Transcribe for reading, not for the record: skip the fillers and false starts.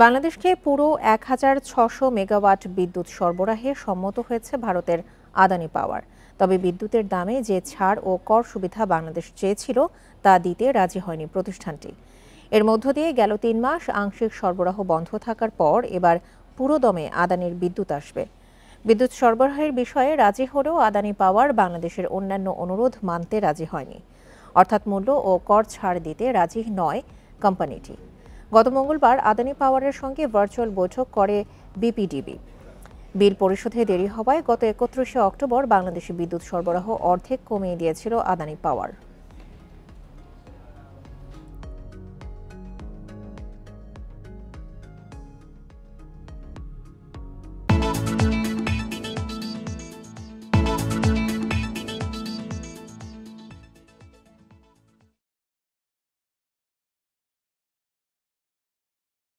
বাংলাদেশকে পুরো ১,৬০০ মেগাওয়াট বিদ্যুৎ সরবরাহে সম্মত হয়েছে ভারতের আদানি পাওয়ার। তবে বিদ্যুতের দামে যে ছাড় ও কর সুবিধা বাংলাদেশ চেয়েছিল তা দিতে রাজি হয়নি প্রতিষ্ঠানটি। এর মধ্য দিয়ে গেল ৩ মাস আংশিক সরবরাহ বন্ধ থাকার পর এবার পুরোদমে আদানির বিদ্যুৎ আসবে। বিদ্যুৎ সরবরাহের বিষয়ে রাজি হলেও আদানি পাওয়ার বাংলাদেশের অন্যান্য অনুরোধ মানতে রাজি হয়নি, অর্থাৎ মূল্য ও কর ছাড় দিতে রাজি নয় কোম্পানিটি। গত মঙ্গলবার আদানি পাওয়ারের সঙ্গে ভার্চুয়াল বৈঠক করে বিপিডিবি। বিল পরিশোধে দেরি হওয়ায় গত ৩১শে অক্টোবর বাংলাদেশে বিদ্যুৎ সরবরাহ অর্ধেক কমিয়ে দিয়েছিল আদানি পাওয়ার।